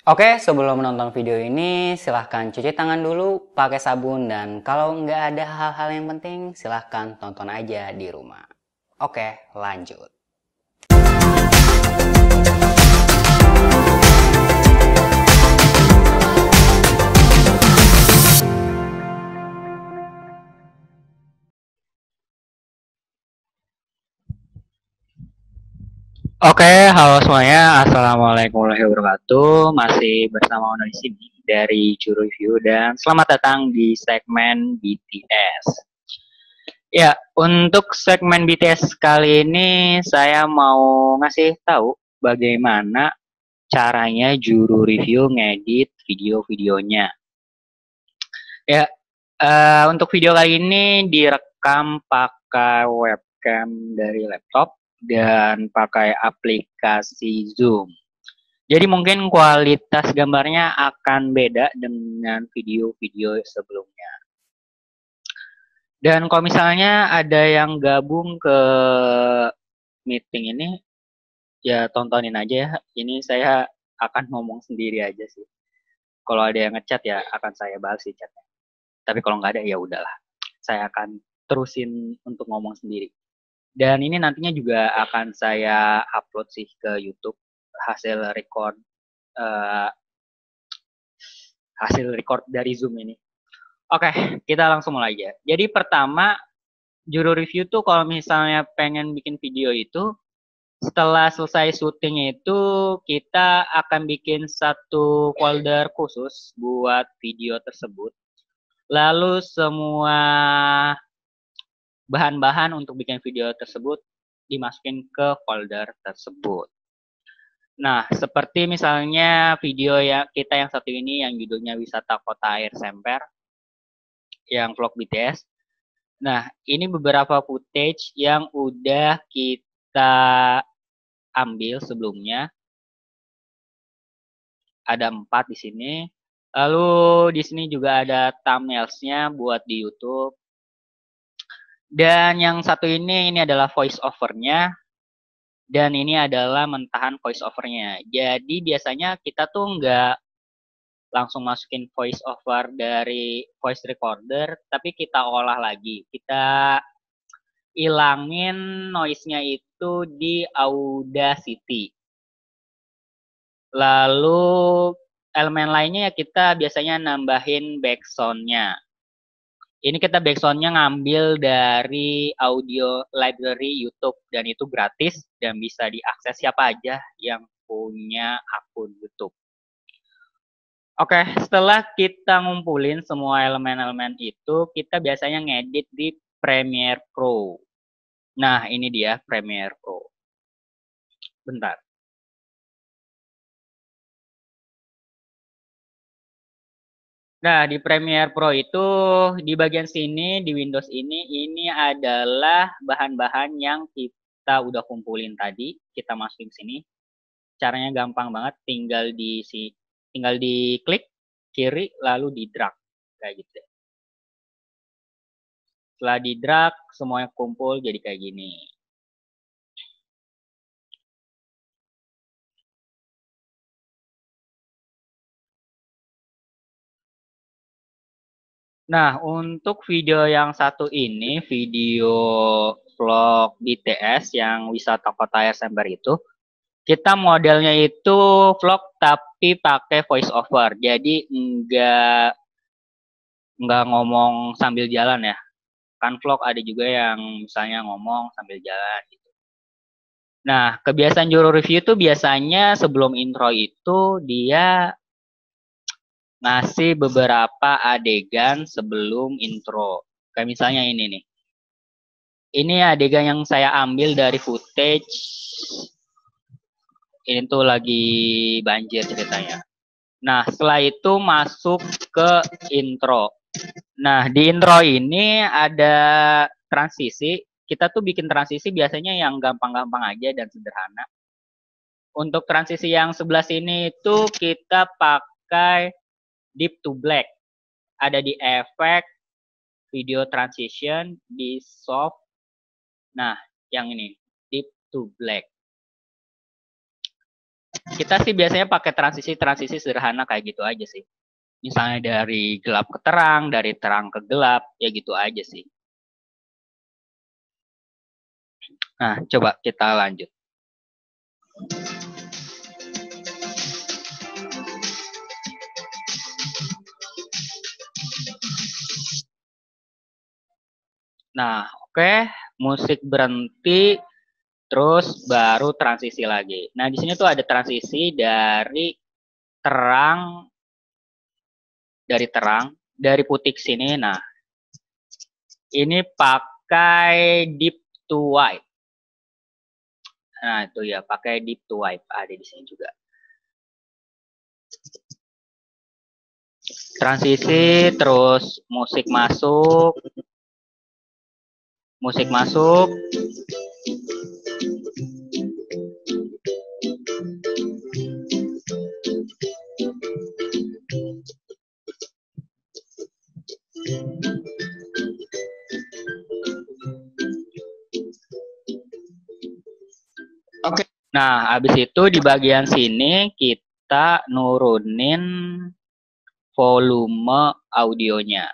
Oke, sebelum menonton video ini, silahkan cuci tangan dulu pakai sabun dan kalau nggak ada hal-hal yang penting, silahkan tonton aja di rumah. Oke, lanjut. Oke, halo semuanya. Assalamualaikum warahmatullahi wabarakatuh. Masih bersama Ono di sini dari Juru Review dan selamat datang di segmen BTS. Ya, untuk segmen BTS kali ini saya mau ngasih tahu bagaimana caranya Juru Review ngedit video-videonya. Ya, untuk video kali ini direkam pakai webcam dari laptop dan pakai aplikasi Zoom. Jadi mungkin kualitas gambarnya akan beda dengan video-video sebelumnya. Dan kalau misalnya ada yang gabung ke meeting ini, ya tontonin aja ya. Ini saya akan ngomong sendiri aja sih. Kalau ada yang ngechat ya akan saya balas sih chatnya. Tapi kalau nggak ada ya udahlah. Saya akan terusin untuk ngomong sendiri. Dan ini nantinya juga akan saya upload sih ke YouTube hasil record uh, dari Zoom ini. Oke, kita langsung mulai aja. Jadi pertama, juru review tuh kalau misalnya pengen bikin video itu, setelah selesai syuting itu, kita akan bikin satu folder khusus buat video tersebut. Lalu semua bahan-bahan untuk bikin video tersebut dimasukin ke folder tersebut. Nah, seperti misalnya video kita yang satu ini yang judulnya Wisata Kota Air Semper, yang vlog BTS. Nah, ini beberapa footage yang udah kita ambil sebelumnya. Ada 4 di sini. Lalu di sini juga ada thumbnails-nya buat di YouTube. Dan yang satu ini adalah voice over-nya. Dan ini adalah mentahan voice over-nya. Jadi biasanya kita tuh nggak langsung masukin voice over dari voice recorder, tapi kita olah lagi. Kita ilangin noise-nya itu di Audacity. Lalu elemen lainnya ya kita biasanya nambahin backsound-nya. Ini kita backsound-nya ngambil dari audio library YouTube dan itu gratis dan bisa diakses siapa aja yang punya akun YouTube. Oke, setelah kita ngumpulin semua elemen-elemen itu, kita biasanya ngedit di Premiere Pro. Nah, ini dia Premiere Pro. Bentar. Nah, di Premiere Pro itu di bagian sini di Windows ini adalah bahan-bahan yang kita udah kumpulin tadi, kita masukin sini. Caranya gampang banget, tinggal diklik kiri lalu di drag kayak gitu. Setelah di drag semuanya kumpul jadi kayak gini. Nah, untuk video yang satu ini, video vlog BTS yang wisata kota Semper itu, kita modelnya itu vlog tapi pakai voice over. Jadi nggak ngomong sambil jalan ya. Kan vlog ada juga yang misalnya ngomong sambil jalan gitu. Nah, kebiasaan juru review itu biasanya sebelum intro itu dia ngasih beberapa adegan sebelum intro. Kayak misalnya ini nih. Ini adegan yang saya ambil dari footage. Ini tuh lagi banjir ceritanya. Nah, setelah itu masuk ke intro. Nah, di intro ini ada transisi. Kita tuh bikin transisi biasanya yang gampang-gampang aja dan sederhana. Untuk transisi yang sebelah sini itu kita pakai deep to black. Ada di effect, video transition, di soft. Nah, yang ini, deep to black. Kita sih biasanya pakai transisi sederhana kayak gitu aja sih. Misalnya dari gelap ke terang, dari terang ke gelap, ya gitu aja sih. Nah, coba kita lanjut. Nah, oke, musik berhenti, terus baru transisi lagi. Nah, di sini tuh ada transisi terang, dari putih ke sini. Nah, ini pakai deep to white. Nah, itu ya, pakai deep to white. Ada di sini juga. Transisi, terus musik masuk. Musik masuk. Oke. Nah, habis itu di bagian sini kita nurunin volume audionya.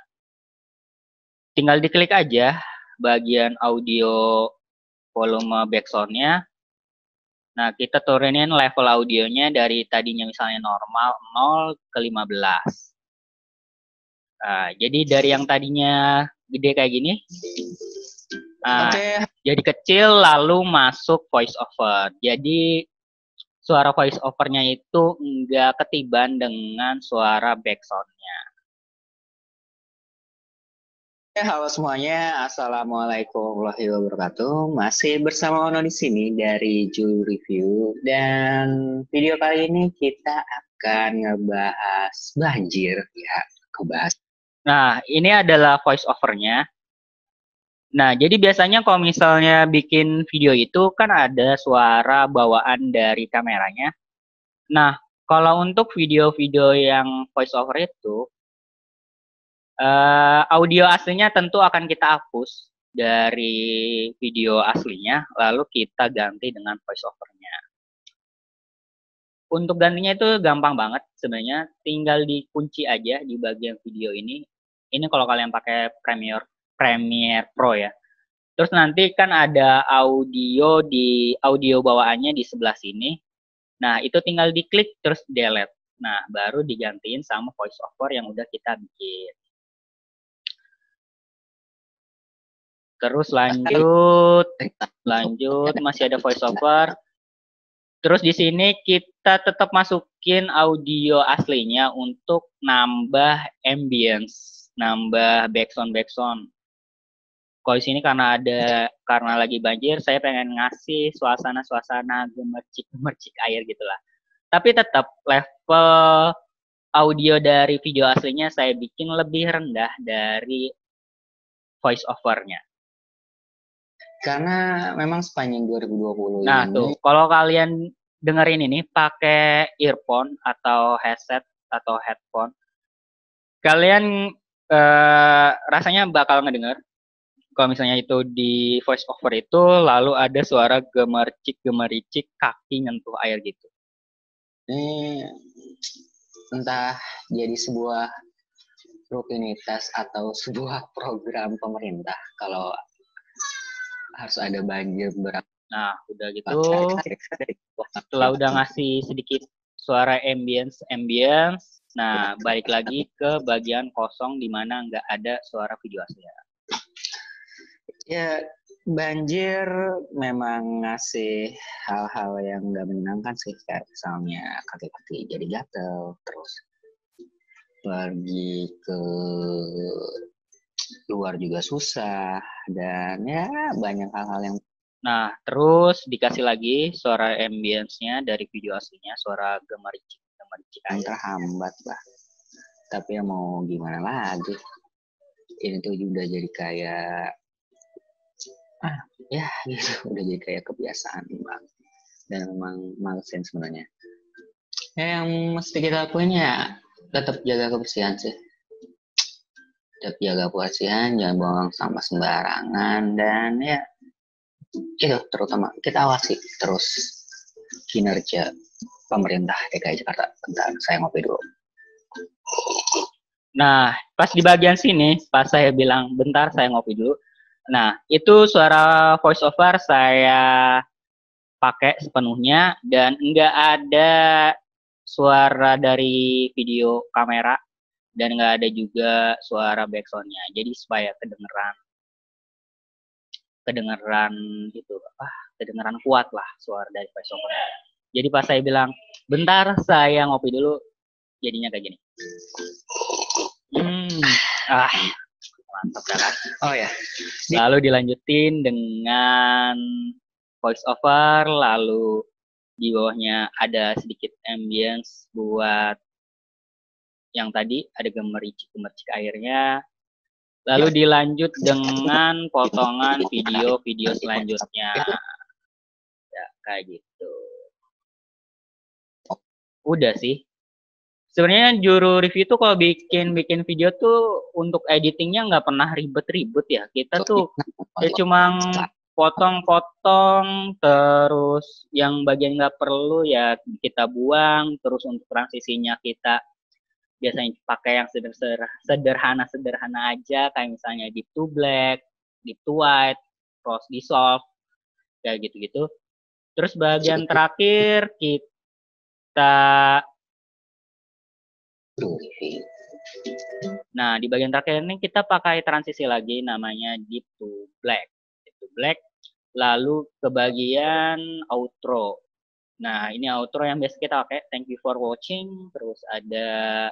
Tinggal diklik aja bagian audio volume backsound-nya. Nah, kita turunin level audionya dari tadinya misalnya normal 0 ke 15. Nah, jadi dari yang tadinya gede kayak gini, jadi kecil lalu masuk voice over. Jadi suara voice over-nya itu enggak ketiban dengan suara backsound-nya. Halo semuanya, assalamualaikum warahmatullahi wabarakatuh. Masih bersama Ono di sini dari Juru Review, dan video kali ini kita akan ngebahas banjir ya, kebahas. Nah, ini adalah voice over-nya. Nah, jadi biasanya kalau misalnya bikin video itu kan ada suara bawaan dari kameranya. Nah, kalau untuk video-video yang voice over itu, audio aslinya tentu akan kita hapus dari video aslinya, lalu kita ganti dengan voice over-nya. Untuk gantinya itu gampang banget sebenarnya, tinggal dikunci aja di bagian video ini. Ini kalau kalian pakai Premiere Pro ya. Terus nanti kan ada audio bawaannya di sebelah sini. Nah, itu tinggal diklik terus delete. Nah, baru digantiin sama voice over yang udah kita bikin. Terus lanjut, masih ada voice over. Terus di sini kita tetap masukin audio aslinya untuk nambah ambience, nambah backsound. Kalau di sini karena lagi banjir, saya pengen ngasih suasana gemercik air gitulah. Tapi tetap level audio dari video aslinya saya bikin lebih rendah dari voice over-nya. Karena memang sepanjang 2020 nah, ini. Tuh, kalau kalian dengerin ini pakai earphone atau headset atau headphone, kalian rasanya bakal ngedenger. Kalau misalnya itu di voice over itu lalu ada suara gemericik kaki nyentuh air gitu. Ini entah jadi sebuah rutinitas atau sebuah program pemerintah kalau harus ada banjir berapa. Nah, udah gitu. Setelah udah ngasih sedikit suara ambience. Nah, balik lagi ke bagian kosong di mana nggak ada suara video aslinya. Ya, banjir memang ngasih hal-hal yang nggak menyenangkan sih, kayak misalnya kaki-kaki jadi gatel, terus pergi ke luar juga susah, dan ya banyak hal-hal yang. Nah, terus dikasih lagi suara ambience-nya dari video aslinya, suara gemericik yang terhambat bah. Tapi ya mau gimana lagi, ini tuh udah jadi kayak ya gitu, udah jadi kayak kebiasaan bang, dan memang malesin sebenarnya. Yang mesti kita lakuin ya tetap jaga kebersihan sih, tetap jaga kebersihan, jangan buang sampah sembarangan, dan ya itu terutama kita awasi terus kinerja pemerintah DKI Jakarta. Bentar, saya ngopi dulu. Nah, pas di bagian sini, pas saya bilang bentar saya ngopi dulu. Nah, itu suara voice over saya pakai sepenuhnya dan nggak ada suara dari video kamera dan nggak ada juga suara backsoundnya. Jadi supaya kedengeran itu kedengeran kuat lah suara dari voice over. Jadi pas saya bilang bentar saya ngopi dulu, jadinya kayak gini. Mantap kan? Oh ya. Lalu dilanjutin dengan voice over, lalu di bawahnya ada sedikit ambience buat yang tadi ada gemericik airnya. Lalu dilanjut dengan potongan video-video selanjutnya. Ya, kayak gitu. Udah sih. Sebenarnya juru review tuh kalau bikin video tuh untuk editingnya nggak pernah ribet-ribet ya. Kita tuh ya cuma potong-potong, terus yang bagian nggak perlu ya kita buang, terus untuk transisinya kita biasanya pakai yang sederhana aja, kayak misalnya deep to black, deep to white, cross dissolve, kayak gitu-gitu. Terus bagian terakhir kita di bagian terakhir ini kita pakai transisi lagi namanya deep to black. Deep to black, lalu ke bagian outro. Nah, ini outro yang biasa kita pakai, thank you for watching, terus ada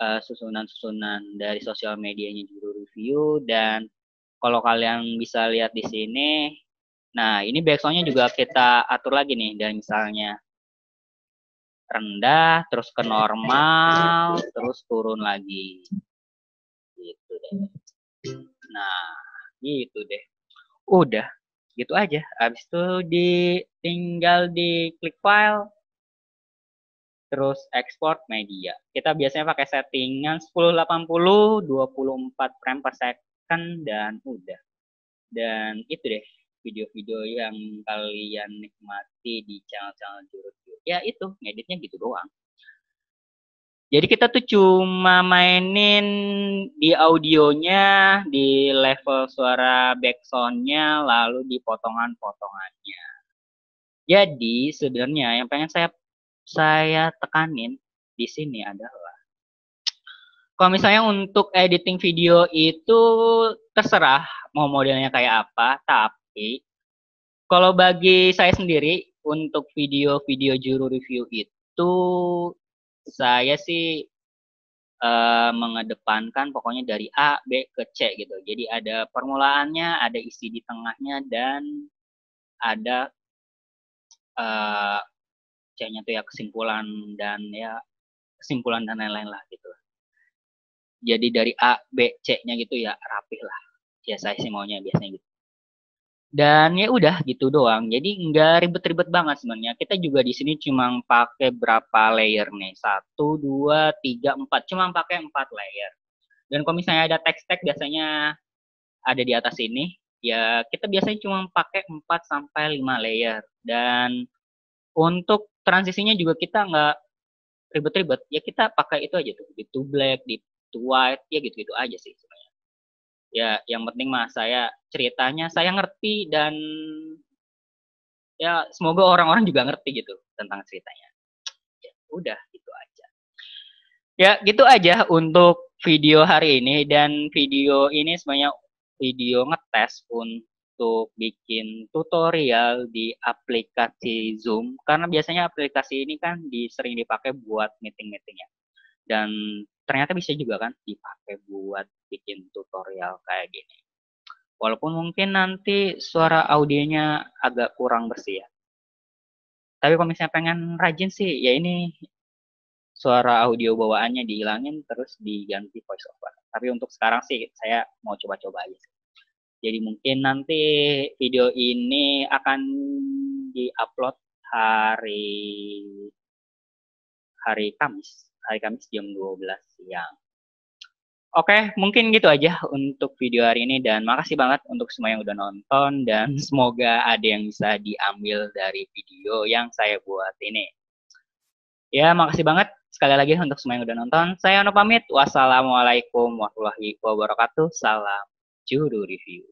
susunan-susunan dari sosial medianya juru review, dan kalau kalian bisa lihat di sini, nah ini backsoundnya juga kita atur lagi nih, dan misalnya rendah, terus ke normal, terus turun lagi, gitu deh. Nah, gitu deh. Udah, gitu aja. Habis itu tinggal di klik file, terus export media. Kita biasanya pakai settingan 1080, 24 frame per second, dan udah. Dan itu deh video-video yang kalian nikmati di channel-channel juru review. Ya itu, ngeditnya gitu doang. Jadi kita tuh cuma mainin di audionya, di level suara backsoundnya, lalu di potongan-potongannya. Jadi sebenarnya yang pengen saya tekanin di sini adalah kalau misalnya untuk editing video itu terserah mau modelnya kayak apa, tapi kalau bagi saya sendiri untuk video-video juru review itu saya sih mengedepankan pokoknya dari A, B ke C gitu. Jadi ada permulaannya, ada isi di tengahnya, dan ada C-nya tuh ya kesimpulan dan lain-lain lah gitu. Jadi dari A, B, C-nya gitu ya rapih lah. Ya saya sih maunya biasanya gitu. Dan ya udah gitu doang. Jadi nggak ribet-ribet banget sebenarnya. Kita juga di sini cuma pakai berapa layer nih? 1, 2, 3, 4. Cuma pakai 4 layer. Dan kalau misalnya ada teks-teks biasanya ada di atas ini. Ya kita biasanya cuma pakai 4 sampai 5 layer. Dan untuk transisinya juga kita nggak ribet-ribet. Ya kita pakai itu aja tuh. Deep to black, deep to white. Ya gitu-gitu aja sih sebenarnya. Ya yang penting mah ceritanya saya ngerti, dan ya semoga orang-orang juga ngerti gitu tentang ceritanya. Ya udah gitu aja. Ya gitu aja untuk video hari ini, dan video ini sebenarnya video ngetes untuk bikin tutorial di aplikasi Zoom, karena biasanya aplikasi ini kan sering dipakai buat meeting-meeting ya. Dan ternyata bisa juga kan dipakai buat bikin tutorial kayak gini. Walaupun mungkin nanti suara audionya agak kurang bersih ya. Tapi kalau misalnya pengen rajin sih, ya ini suara audio bawaannya dihilangin terus diganti voice over. Tapi untuk sekarang sih saya mau coba-coba aja. Jadi mungkin nanti video ini akan diupload hari Kamis jam 12 siang. Oke, mungkin gitu aja untuk video hari ini, dan makasih banget untuk semua yang udah nonton, dan semoga ada yang bisa diambil dari video yang saya buat ini. Ya, makasih banget sekali lagi untuk semua yang udah nonton. Saya Ono pamit. Wassalamualaikum warahmatullahi wabarakatuh. Salam Juru Review.